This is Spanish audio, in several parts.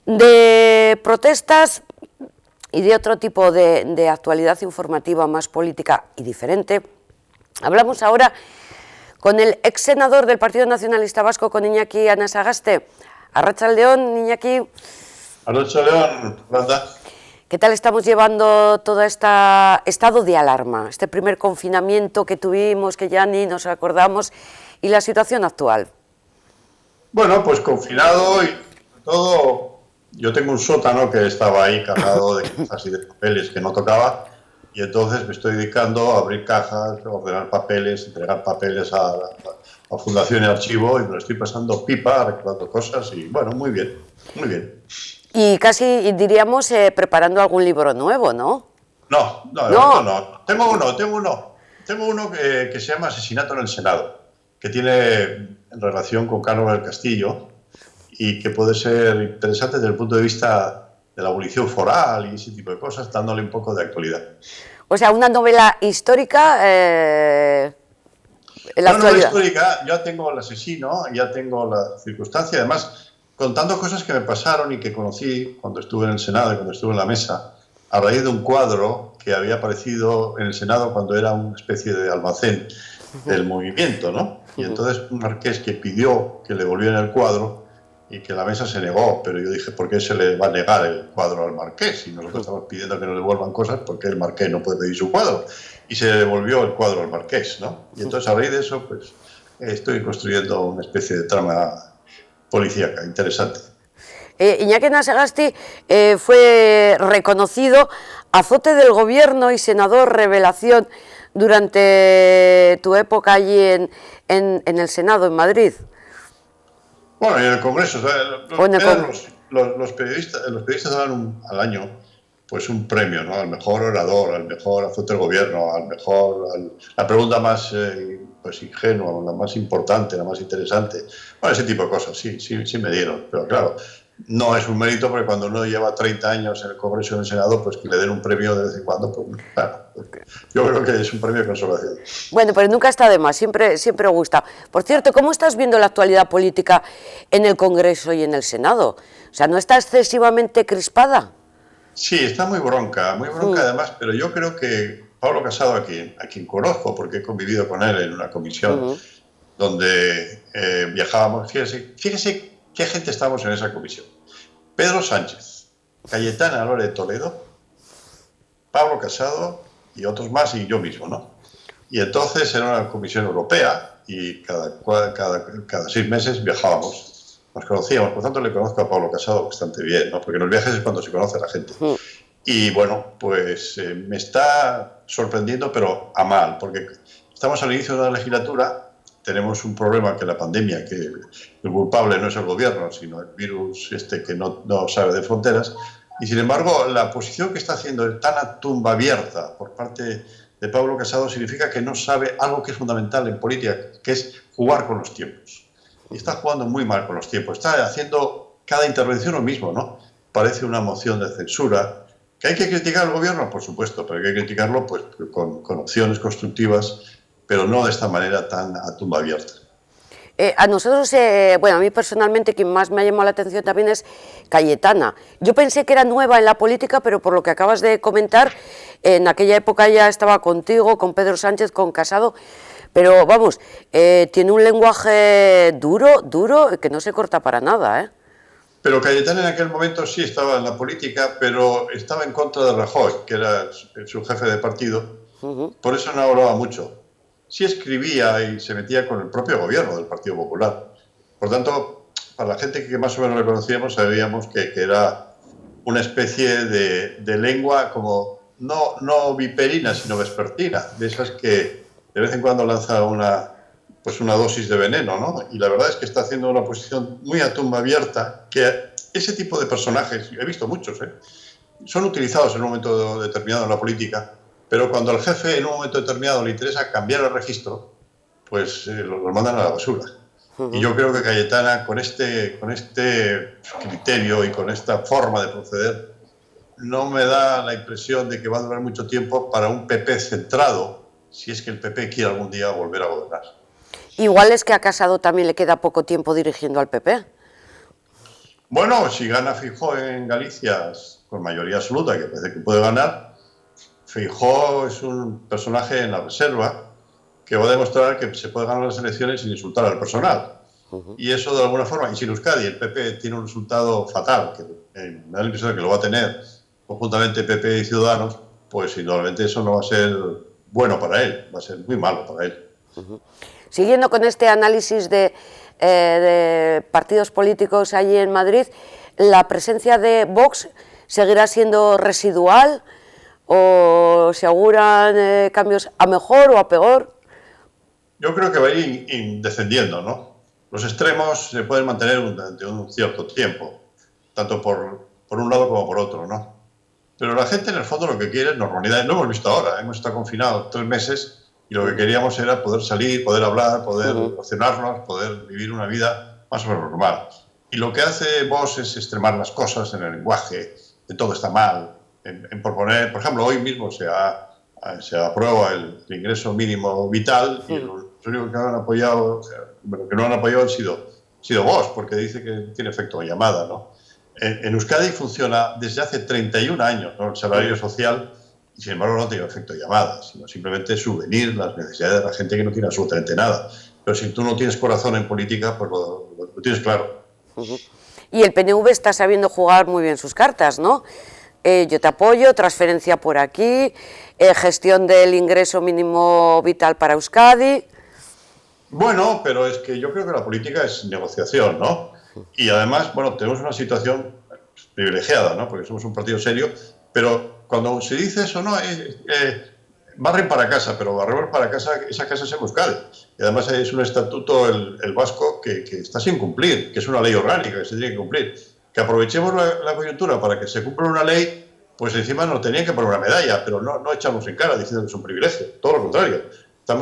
De protestas y de otro tipo de actualidad informativa más política y diferente, hablamos ahora con el ex senador del Partido Nacionalista Vasco, con Iñaki Anasagaste. Arratsaldeon, Iñaki. Arratsaldeon, Yolanda. ¿Qué tal estamos llevando todo este estado de alarma, este primer confinamiento que tuvimos, que ya ni nos acordamos, y la situación actual? Bueno, pues confinado y todo. Yo tengo un sótano que estaba ahí cargado de cajas y de papeles que no tocaba, y entonces me estoy dedicando a abrir cajas, ordenar papeles, entregar papeles a Fundación y Archivo, y me lo estoy pasando pipa, arreglando cosas, y bueno, muy bien, muy bien. Y casi diríamos preparando algún libro nuevo, ¿no? No, de momento no. Tengo uno que se llama Asesinato en el Senado, que tiene relación con Carlos del Castillo y que puede ser interesante desde el punto de vista de la abolición foral y ese tipo de cosas, dándole un poco de actualidad. O sea, una novela histórica en la actualidad. Novela histórica, ya tengo el asesino, ya tengo la circunstancia, además contando cosas que me pasaron y que conocí cuando estuve en el Senado y cuando estuve en la mesa, a raíz de un cuadro que había aparecido en el Senado cuando era una especie de almacén del movimiento, ¿no? Y entonces un marqués que pidió que le volvieran el cuadro y que la mesa se negó, pero yo dije, ¿por qué se le va a negar el cuadro al marqués? Si nosotros estamos pidiendo que nos devuelvan cosas, ¿por qué el marqués no puede pedir su cuadro? Y se le devolvió el cuadro al marqués, ¿no? Y entonces a raíz de eso, pues estoy construyendo una especie de trama policíaca interesante. Iñaki Anasagasti fue reconocido azote del gobierno y senador revelación durante tu época allí en el Senado, en Madrid. Bueno, y en el Congreso, los periodistas dan al año pues un premio, ¿no? Al mejor orador, al mejor azote del gobierno, la pregunta más pues ingenua, la más importante, la más interesante. Bueno, ese tipo de cosas, sí me dieron, pero claro, no es un mérito porque cuando uno lleva 30 años en el Congreso y en el Senado, pues que le den un premio de vez en cuando, pues claro, yo creo que es un premio de consolación. Bueno, pero nunca está de más, siempre gusta. Por cierto, ¿cómo estás viendo la actualidad política en el Congreso y en el Senado? O sea, ¿no está excesivamente crispada? Sí, está muy bronca además, pero yo creo que Pablo Casado, a quien conozco, porque he convivido con él en una comisión donde viajábamos, fíjese qué gente estábamos en esa comisión. Pedro Sánchez, Cayetana Álvarez de Toledo, Pablo Casado y otros más, y yo mismo, ¿no? Y entonces era una comisión europea y cada 6 meses viajábamos. Nos conocíamos, por tanto le conozco a Pablo Casado bastante bien, ¿no? Porque en los viajes es cuando se conoce a la gente. Y bueno, pues me está sorprendiendo, pero a mal, porque estamos al inicio de la legislatura, tenemos un problema que la pandemia, que el culpable no es el gobierno, sino el virus que no sabe de fronteras, y sin embargo la posición que está haciendo tan a tumba abierta por parte de Pablo Casado significa que no sabe algo que es fundamental en política, que es jugar con los tiempos. Y está jugando muy mal con los tiempos. Está haciendo cada intervención lo mismo, ¿no? Parece una moción de censura. ¿Que hay que criticar al gobierno? Por supuesto, pero hay que criticarlo pues, con opciones constructivas, pero no de esta manera tan a tumba abierta. A nosotros, bueno, a mí personalmente quien más me ha llamado la atención también es Cayetana. Yo pensé que era nueva en la política, pero por lo que acabas de comentar, en aquella época ya estaba contigo, con Pedro Sánchez, con Casado, pero vamos, tiene un lenguaje duro, que no se corta para nada, ¿eh? Pero Cayetana en aquel momento sí estaba en la política, pero estaba en contra de Rajoy, que era su jefe de partido, por eso no hablaba mucho. Sí escribía y se metía con el propio gobierno del Partido Popular. Por tanto, para la gente que más o menos le conocíamos, sabíamos que era una especie de lengua como no viperina, sino vespertina, de esas que de vez en cuando lanza una dosis de veneno, ¿no? Y la verdad es que está haciendo una posición muy a tumba abierta, que ese tipo de personajes, he visto muchos, son utilizados en un momento determinado en la política, pero cuando al jefe en un momento determinado le interesa cambiar el registro, pues los mandan a la basura. Y yo creo que Cayetana, con este criterio y con esta forma de proceder, no me da la impresión de que va a durar mucho tiempo para un PP centrado, si es que el PP quiere algún día volver a gobernar. Igual es que a Casado también le queda poco tiempo dirigiendo al PP. Bueno, si gana Feijóo en Galicia con mayoría absoluta, que parece que puede ganar, Feijóo es un personaje en la reserva que va a demostrar que se puede ganar las elecciones sin insultar al personal. Y eso de alguna forma, y si en Euskadi el PP tiene un resultado fatal, que me da la impresión de que lo va a tener conjuntamente PP y Ciudadanos, pues indudablemente eso no va a ser bueno para él, va a ser muy malo para él. Siguiendo con este análisis de partidos políticos allí en Madrid, ¿la presencia de Vox seguirá siendo residual o se auguran cambios a mejor o a peor? Yo creo que va a ir descendiendo, ¿no? Los extremos se pueden mantener durante un cierto tiempo, tanto por un lado como por otro, ¿no? Pero la gente en el fondo lo que quiere es normalidad. Lo hemos visto ahora, hemos estado confinados 3 meses y lo que queríamos era poder salir, poder hablar, poder relacionarnos, poder vivir una vida más o menos normal. Y lo que hace Vox es extremar las cosas en el lenguaje, de todo está mal, en proponer, por ejemplo, hoy mismo se aprueba el ingreso mínimo vital y los únicos que han apoyado, que no han apoyado han sido Vox, porque dice que tiene efecto de llamada, ¿no? En Euskadi funciona desde hace 31 años, ¿no?, el salario social, y sin embargo no tiene efecto de llamada, sino simplemente subvenir las necesidades de la gente que no tiene absolutamente nada. Pero si tú no tienes corazón en política, pues lo tienes claro. Y el PNV está sabiendo jugar muy bien sus cartas, ¿no? Yo te apoyo, transferencia por aquí, gestión del ingreso mínimo vital para Euskadi. Bueno, pero es que yo creo que la política es negociación, ¿no? Y además, bueno, tenemos una situación privilegiada, ¿no? Porque somos un partido serio, pero cuando se dice eso, no, barren para casa, pero barrer para casa, esa casa es en Euskadi. Y además es un estatuto, el vasco, que está sin cumplir, que es una ley orgánica que se tiene que cumplir. Que aprovechemos la coyuntura para que se cumpla una ley, pues encima nos tenían que poner una medalla, pero no echamos en cara diciendo que es un privilegio, todo lo contrario.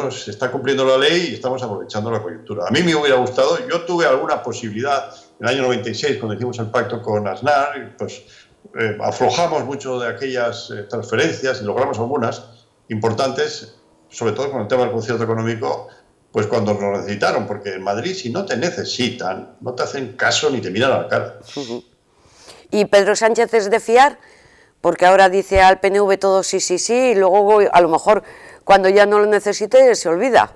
Se está cumpliendo la ley y estamos aprovechando la coyuntura. A mí me hubiera gustado, yo tuve alguna posibilidad en el año 96, cuando hicimos el pacto con Aznar, pues aflojamos mucho de aquellas transferencias y logramos algunas importantes, sobre todo con el tema del concierto económico, pues cuando nos necesitaron, porque en Madrid si no te necesitan, no te hacen caso ni te miran a la cara. ¿Y Pedro Sánchez es de fiar? Porque ahora dice al PNV todo sí, sí, sí, y luego a lo mejor cuando ya no lo necesite se olvida.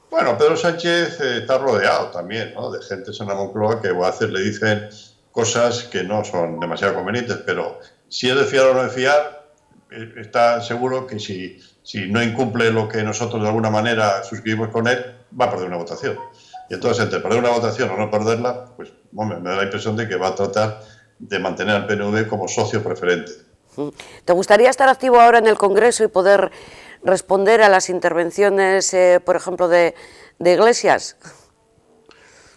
Bueno, Pedro Sánchez está rodeado también, ¿no?, de gente en la Moncloa que le dicen cosas que no son demasiado convenientes, pero si es de fiar o no de fiar, está seguro que si no incumple lo que nosotros de alguna manera suscribimos con él, va a perder una votación. Y entonces, entre perder una votación o no perderla, pues hombre, me da la impresión de que va a tratar de mantener al PNV como socio preferente. ¿Te gustaría estar activo ahora en el Congreso y poder responder a las intervenciones, por ejemplo, de Iglesias?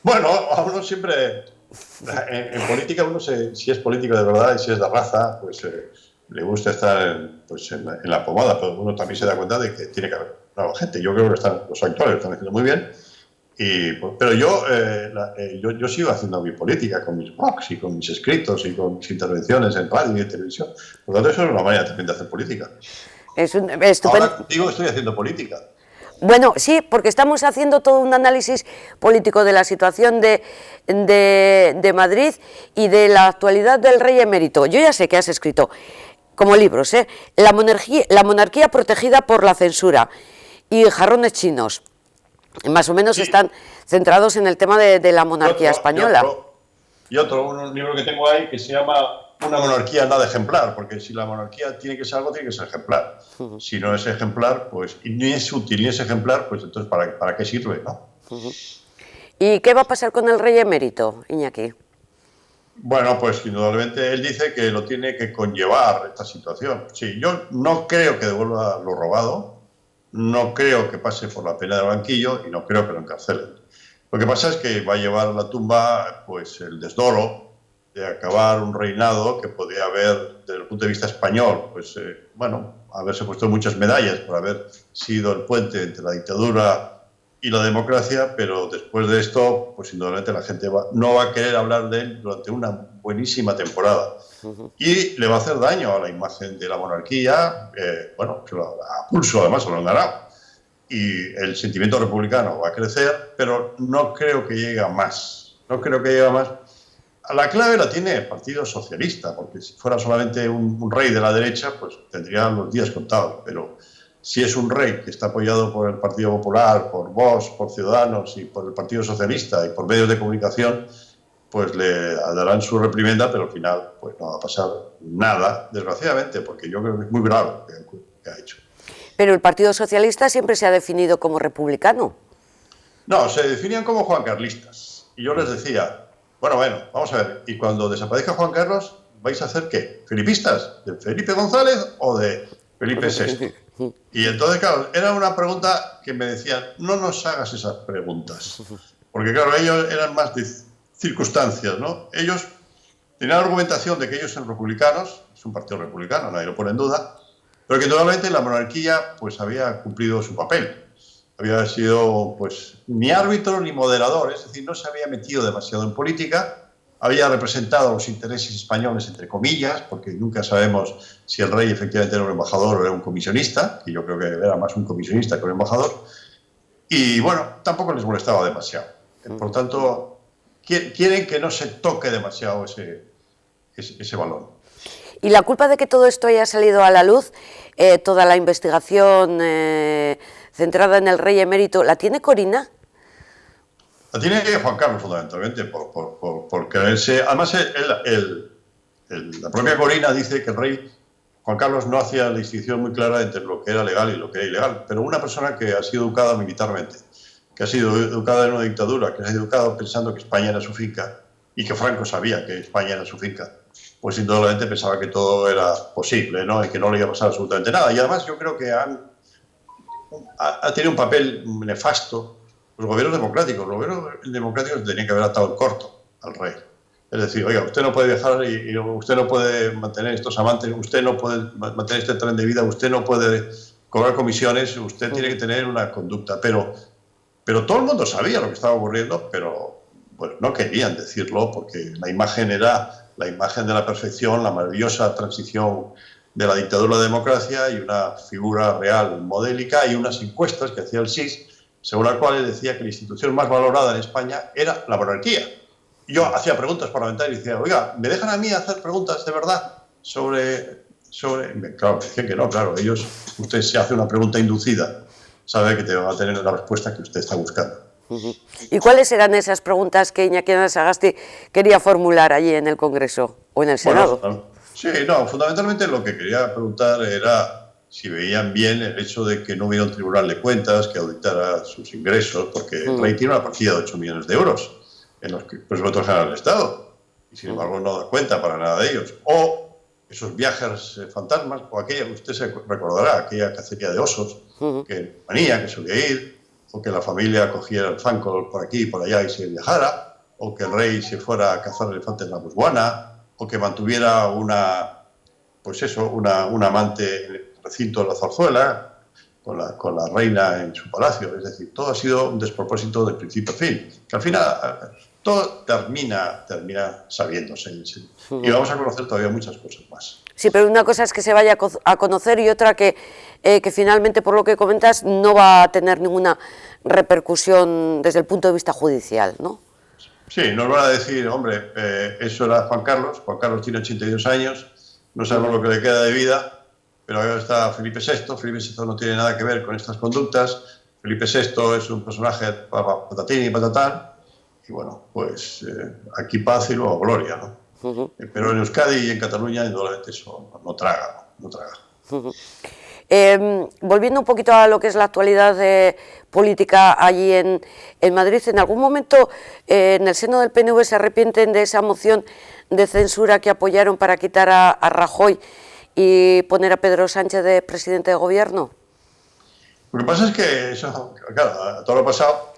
Bueno, a uno siempre, en política, uno si es político de verdad y si es de raza, pues le gusta estar en la pomada, pero uno también se da cuenta de que tiene que haber nueva gente. Yo creo que los actuales lo están haciendo muy bien, pero yo sigo haciendo mi política con mis blogs y con mis escritos y con mis intervenciones en radio y en televisión. Por lo tanto, eso es una manera también de hacer política. Ahora digo que estoy haciendo política. Bueno, sí, porque estamos haciendo todo un análisis político de la situación de Madrid y de la actualidad del rey emérito. Yo ya sé que has escrito como libros, la monarquía protegida por la censura y jarrones chinos. Más o menos sí. Están centrados en el tema de la monarquía española. Y otro, un libro que tengo ahí que se llama Una monarquía nada ejemplar, porque si la monarquía tiene que ser algo, tiene que ser ejemplar. Si no es ejemplar, pues, y ni es útil ni es ejemplar, pues entonces ¿para qué sirve, no? ¿Y qué va a pasar con el rey emérito, Iñaki? Bueno, pues indudablemente él dice que lo tiene que conllevar esta situación. Sí, yo no creo que devuelva lo robado, no creo que pase por la pena del banquillo y no creo que lo encarcelen. Lo que pasa es que va a llevar a la tumba pues el desdoro de acabar un reinado que podía haber, desde el punto de vista español, pues bueno, haberse puesto muchas medallas por haber sido el puente entre la dictadura y la democracia, pero después de esto, pues indudablemente la gente no va a querer hablar de él durante una buenísima temporada. Y le va a hacer daño a la imagen de la monarquía, bueno, a pulso además se lo han ganado. Y el sentimiento republicano va a crecer, pero no creo que llegue a más. No creo que llegue a más la clave la tiene el Partido Socialista, porque si fuera solamente un rey de la derecha, pues tendría los días contados. Pero si es un rey que está apoyado por el Partido Popular, por Vox, por Ciudadanos y por el Partido Socialista y por medios de comunicación, pues le darán su reprimenda, pero al final pues no va a pasar nada, desgraciadamente, porque yo creo que es muy grave lo que ha hecho. Pero el Partido Socialista siempre se ha definido como republicano. No, se definían como juancarlistas. Y yo les decía, bueno, vamos a ver, y cuando desaparezca Juan Carlos, ¿vais a hacer qué? ¿Felipistas? ¿De Felipe González o de Felipe VI? Y entonces, claro, era una pregunta que me decían, no nos hagas esas preguntas. Porque, claro, ellos eran más de circunstancias, ¿no? Ellos tenían la argumentación de que ellos eran republicanos, es un partido republicano, nadie lo pone en duda, pero que totalmente la monarquía pues había cumplido su papel. Había sido pues ni árbitro ni moderador, es decir, no se había metido demasiado en política, había representado los intereses españoles entre comillas, porque nunca sabemos si el rey efectivamente era un embajador o era un comisionista, que yo creo que era más un comisionista que un embajador, y bueno, tampoco les molestaba demasiado. Por tanto, quieren que no se toque demasiado ese balón. Y la culpa de que todo esto haya salido a la luz, toda la investigación centrada en el rey emérito, ¿la tiene Corina? La tiene Juan Carlos, fundamentalmente, por creerse. Además, la propia Corina dice que el rey Juan Carlos no hacía la distinción muy clara entre lo que era legal y lo que era ilegal. Pero una persona que ha sido educada militarmente, que ha sido educada en una dictadura, que ha sido educada pensando que España era su finca y que Franco sabía que España era su finca, pues indudablemente pensaba que todo era posible, ¿no? Y que no le iba a pasar absolutamente nada. Y además yo creo que ha tenido un papel nefasto los gobiernos democráticos. Los gobiernos democráticos tenían que haber atado el corto al rey. Es decir, oiga, usted no puede viajar y usted no puede mantener estos amantes, usted no puede mantener este tren de vida, usted no puede cobrar comisiones, usted tiene que tener una conducta. Pero todo el mundo sabía lo que estaba ocurriendo, pero bueno, no querían decirlo porque la imagen era la imagen de la perfección, la maravillosa transición de la dictadura a la democracia y una figura real modélica y unas encuestas que hacía el SIS, según las cuales decía que la institución más valorada en España era la monarquía. Yo hacía preguntas parlamentarias y decía, oiga, ¿me dejan a mí hacer preguntas de verdad sobre...? Claro, dicen que no, claro, usted se hace una pregunta inducida, sabe que te va a tener la respuesta que usted está buscando. ¿Y cuáles eran esas preguntas que Iñaki Sagasti quería formular allí en el Congreso o en el Senado? Bueno, sí, no, fundamentalmente lo que quería preguntar era si veían bien el hecho de que no hubiera un tribunal de cuentas que auditara sus ingresos, porque el rey tiene una partida de 8 millones de euros en los presupuestos generales del Estado, y sin embargo no da cuenta para nada de ellos. O esos viajes fantasmas, o aquella, usted se recordará, aquella cacería de osos, que manía, que solía ir, o que la familia cogiera el fanco por aquí y por allá y se viajara, o que el rey se fuera a cazar elefantes en la Botswana, o que mantuviera una amante en el recinto de la Zarzuela, con la reina en su palacio. Es decir, todo ha sido un despropósito de principio a fin, que al final todo termina sabiéndose. Y vamos a conocer todavía muchas cosas más. Sí, pero una cosa es que se vaya a conocer y otra que finalmente, por lo que comentas, no va a tener ninguna repercusión desde el punto de vista judicial, ¿no? Sí, nos van a decir, hombre, eso era Juan Carlos tiene 82 años, no sabemos lo que le queda de vida, pero ahora está Felipe VI, Felipe VI no tiene nada que ver con estas conductas, Felipe VI es un personaje patatín y patatán, y bueno, pues aquí paz y luego gloria, ¿no? Pero en Euskadi y en Cataluña, indudablemente eso no traga. Volviendo un poquito a lo que es la actualidad política allí en Madrid, ¿en algún momento en el seno del PNV se arrepienten de esa moción de censura que apoyaron para quitar a Rajoy y poner a Pedro Sánchez de presidente de gobierno? Lo que pasa es que eso, claro, todo lo pasado,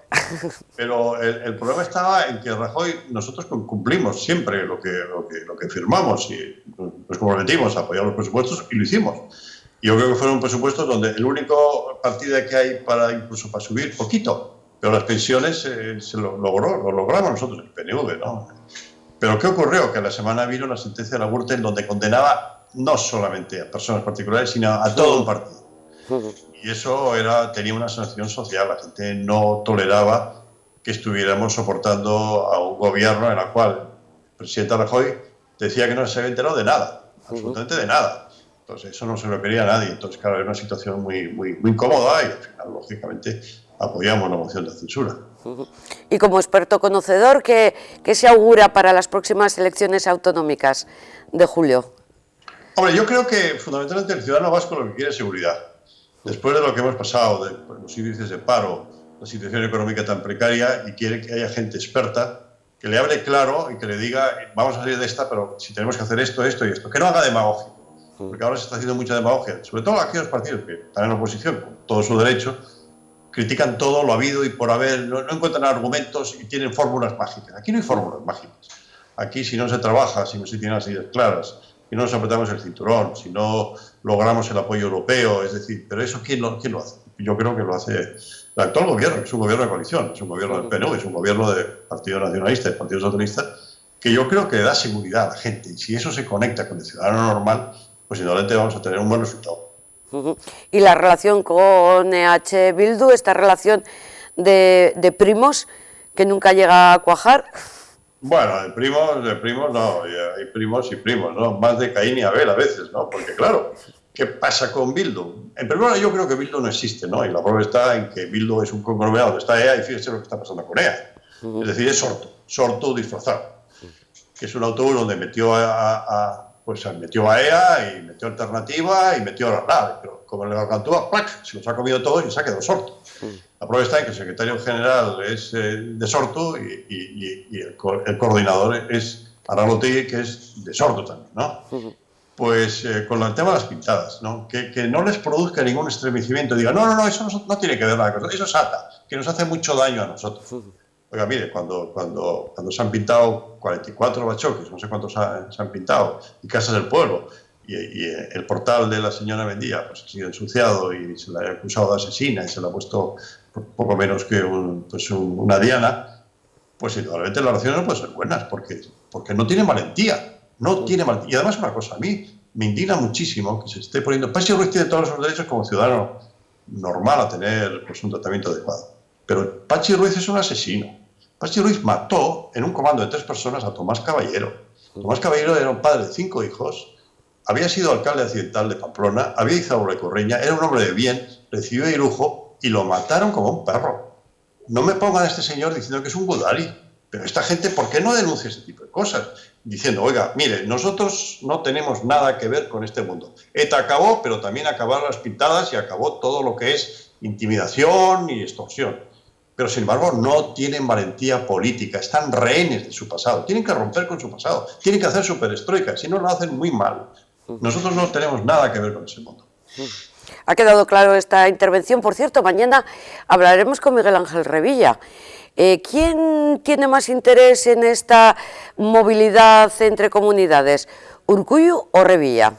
pero el problema estaba en que Rajoy, nosotros cumplimos siempre lo que firmamos y nos comprometimos a apoyar los presupuestos y lo hicimos. Yo creo que fueron presupuestos donde el único partida que hay incluso para subir poquito, pero las pensiones lo logramos nosotros, el PNV, ¿no? Pero ¿qué ocurrió? Que a la semana vino la sentencia de la Gürtel donde condenaba no solamente a personas particulares, sino a todo un partido. Y eso tenía una sanción social. La gente no toleraba que estuviéramos soportando a un gobierno en el cual presidente Rajoy decía que no se había enterado de nada, absolutamente de nada. Entonces eso no se lo quería a nadie. Entonces, claro, era una situación muy incómoda y al final, lógicamente, apoyamos la moción de censura. Y como experto conocedor, ¿qué se augura para las próximas elecciones autonómicas de julio? Hombre, yo creo que fundamentalmente el ciudadano vasco lo que quiere es seguridad. Después de lo que hemos pasado, de los índices de paro, la situación económica tan precaria, y quiere que haya gente experta que le hable claro y que le diga, vamos a salir de esta, pero si tenemos que hacer esto, esto y esto. Que no haga demagogia, porque ahora se está haciendo mucha demagogia, sobre todo aquellos partidos que están en oposición, con todo su derecho, critican todo lo habido y por haber, no encuentran argumentos y tienen fórmulas mágicas. Aquí no hay fórmulas mágicas. Aquí, si no se trabaja, si no se tienen las ideas claras, si no nos apretamos el cinturón, si no logramos el apoyo europeo, es decir, pero eso ¿quién lo hace? Yo creo que lo hace el actual gobierno, que es un gobierno de coalición, es un gobierno del PNV, es un gobierno del Partido Nacionalista y del Partido Socialista, que yo creo que da seguridad a la gente. Y si eso se conecta con el ciudadano normal, pues indudablemente vamos a tener un buen resultado. Y la relación con EH Bildu, esta relación de primos que nunca llega a cuajar. Bueno, de primos no, hay primos y primos, ¿no? Más de Caín y Abel a veces, ¿no? Porque claro, ¿qué pasa con Bildu? En primer lugar, yo creo que Bildu no existe, ¿no? Y la prueba está en que Bildu es un conglomerado donde está EA y fíjese lo que está pasando con EA. Es decir, es Sortu disfrazado, que es un autobús donde metió metió a EA y metió Alternativa y metió a la RAD, pero como en la Gargantúa, ¡plac!, se los ha comido todos y se ha quedado Sortu. La prueba está en que el secretario general es de Sortu y el coordinador es Arralotegui, que es de Sortu también, ¿no? Pues con el tema de las pintadas, ¿no? Que no les produzca ningún estremecimiento, diga, no, eso no tiene que ver nada con eso, eso es ATA, que nos hace mucho daño a nosotros. Oiga, mire, cuando se han pintado 44 bachoques, no sé cuántos se han pintado, y casas del pueblo, y el portal de la señora Mendía pues ha sido ensuciado y se la ha acusado de asesina y se le ha puesto poco menos que una diana, pues indudablemente las relaciones no pueden ser buenas, porque no tienen valentía, no tiene valentía. Y además una cosa, a mí me indigna muchísimo que se esté poniendo... Patxi Ruiz tiene todos los derechos como ciudadano normal a tener pues, un tratamiento adecuado, pero Patxi Ruiz es un asesino. Patxi Ruiz mató en un comando de 3 personas a Tomás Caballero. Tomás Caballero era un padre de 5 hijos, había sido alcalde accidental de Pamplona, había izado la Icorreña, era un hombre de bien, recibió de lujo y lo mataron como un perro. No me pongan a este señor diciendo que es un Gudari, pero esta gente, ¿por qué no denuncia este tipo de cosas? Diciendo, oiga, mire, nosotros no tenemos nada que ver con este mundo. ETA acabó, pero también acabaron las pintadas y acabó todo lo que es intimidación y extorsión. Pero, sin embargo, no tienen valentía política, están rehenes de su pasado, tienen que romper con su pasado, tienen que hacer su perestroika, si no lo hacen muy mal. Nosotros no tenemos nada que ver con ese mundo. Ha quedado claro esta intervención. Por cierto, mañana hablaremos con Miguel Ángel Revilla. ¿Quién tiene más interés en esta movilidad entre comunidades, Urkullu o Revilla?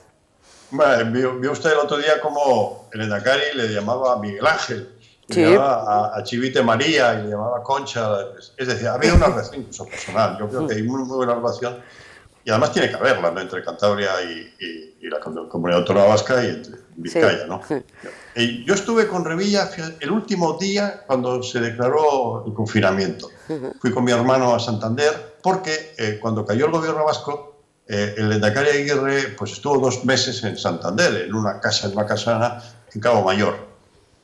Bueno, vio usted el otro día como el Endacari le llamaba a Miguel Ángel, Sí. le llamaba a Chivite María y le llamaba Concha. Es decir, ha habido una relación incluso personal. Yo creo que hay muy buena relación y además tiene que haberla, ¿no?, entre Cantabria y la Comunidad Autónoma Vasca y entre Vizcaya, ¿no? Y yo estuve con Revilla el último día cuando se declaró el confinamiento. Fui con mi hermano a Santander porque cuando cayó el gobierno vasco, el Endacari Aguirre pues, estuvo 2 meses en Santander, en una casana en Cabo Mayor.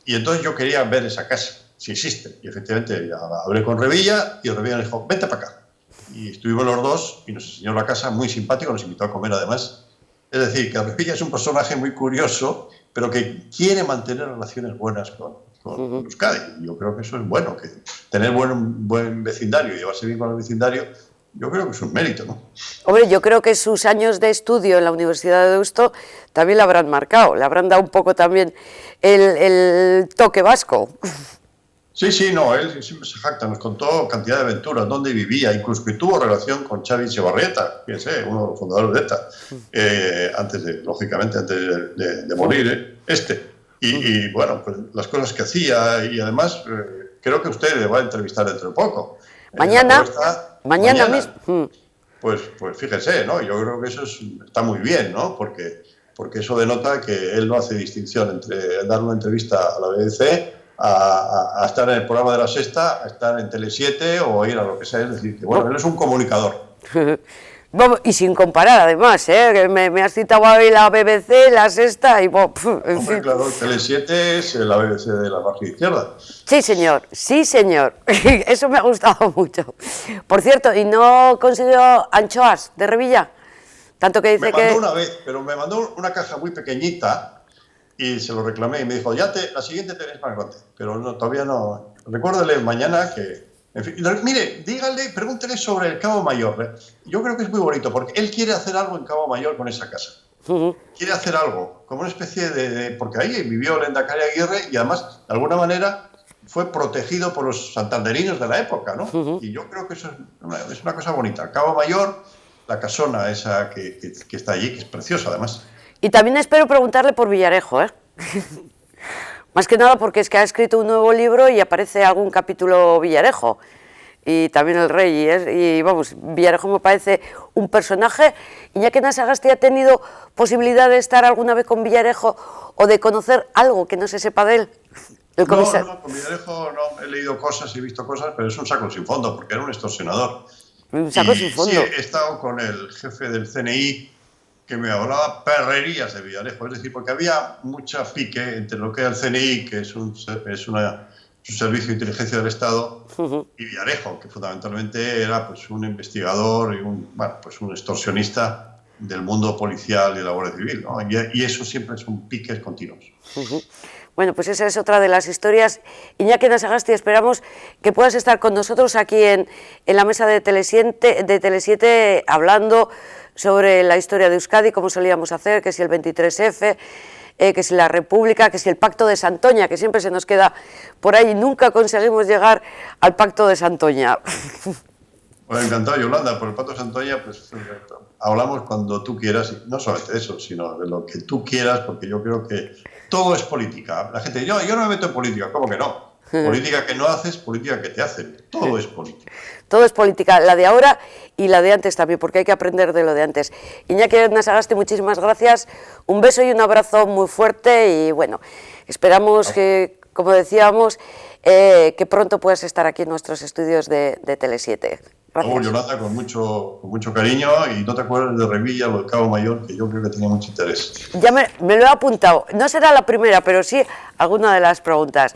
Y entonces yo quería ver esa casa, si existe. Y efectivamente hablé con Revilla y Revilla me dijo, vente para acá. Y estuvimos los dos y nos enseñó la casa, muy simpático, nos invitó a comer además. Es decir, que Revilla es un personaje muy curioso, pero que quiere mantener relaciones buenas con Euskadi. Yo creo que eso es bueno, que tener buen vecindario y llevarse bien con el vecindario, yo creo que es un mérito, ¿no? Hombre, yo creo que sus años de estudio en la Universidad de Deusto también le habrán marcado, le habrán dado un poco también el toque vasco. Sí, no, él siempre se jacta, nos contó cantidad de aventuras, dónde vivía, incluso que tuvo relación con Xavi Etxebarrieta, fíjense, uno de los fundadores de ETA, lógicamente, antes de morir, Y bueno, pues las cosas que hacía, y además creo que usted le va a entrevistar dentro de poco. Mañana mismo. Pues fíjese, ¿no? Yo creo que eso está muy bien, ¿no? Porque eso denota que él no hace distinción entre dar una entrevista a la BBC a estar en el programa de La Sexta, a estar en Tele7 o ir a lo que sea. Es decir, que bueno, él es un comunicador. Vamos, y sin comparar, además, que me has citado ahí la BBC, la Sexta, y bueno, en Hombre, fin. claro, Tele7 es la BBC de la margen izquierda. Sí, señor, sí, señor. Eso me ha gustado mucho. Por cierto, ¿y no consiguió anchoas de Revilla? Tanto que dice Me mandó que... una vez, pero me mandó una caja muy pequeñita y se lo reclamé y me dijo, la siguiente tenés más grande. Pero no, todavía no. Recuérdale mañana que... En fin, mire, pregúntele sobre el Cabo Mayor. Yo creo que es muy bonito porque él quiere hacer algo en Cabo Mayor con esa casa. Quiere hacer algo, como una especie porque ahí vivió el Endacari Aguirre y además, de alguna manera, fue protegido por los santanderinos de la época, ¿no? Y yo creo que eso es una cosa bonita. Cabo Mayor, la casona esa que está allí, que es preciosa además. Y también espero preguntarle por Villarejo, Más que nada porque es que ha escrito un nuevo libro y aparece algún capítulo Villarejo. Y también el rey, y vamos, Villarejo me parece un personaje. Iñaki Anasagasti ha tenido posibilidad de estar alguna vez con Villarejo o de conocer algo que no se sepa de él. No, con Villarejo no, he leído cosas, he visto cosas, pero es un saco sin fondo, porque era un extorsionador. Un saco sin fondo. Sí, he estado con el jefe del CNI, que me hablaba perrerías de Villarejo, es decir, porque había mucha pique entre lo que era el CNI, que es un servicio de inteligencia del Estado, y Villarejo, que fundamentalmente era pues, un investigador y un extorsionista del mundo policial y de la Guardia Civil, ¿no? Y eso siempre son piques continuos. Bueno, pues esa es otra de las historias. Iñaki Anasagasti, esperamos que puedas estar con nosotros aquí en la mesa de Tele7 hablando sobre la historia de Euskadi, como solíamos hacer, que si el 23F, que si la República, que si el Pacto de Santoña, que siempre se nos queda por ahí, nunca conseguimos llegar al Pacto de Santoña. Bueno, encantado, Yolanda, por el Pacto de Santoña, pues hablamos cuando tú quieras, y no solamente de eso, sino de lo que tú quieras, porque yo creo que todo es política. La gente dice, yo no me meto en política, ¿cómo que no? Política que no haces, política que te hacen, todo es política. Todo es política, la de ahora y la de antes también, porque hay que aprender de lo de antes. Iñaki Anasagasti, muchísimas gracias, un beso y un abrazo muy fuerte y bueno, esperamos que, como decíamos, que pronto puedas estar aquí en nuestros estudios de Tele7. Gracias. Yolanda, con mucho cariño, y no te acuerdes de Revilla, lo de Cabo Mayor, que yo creo que tenía mucho interés. Ya me lo he apuntado, no será la primera, pero sí alguna de las preguntas.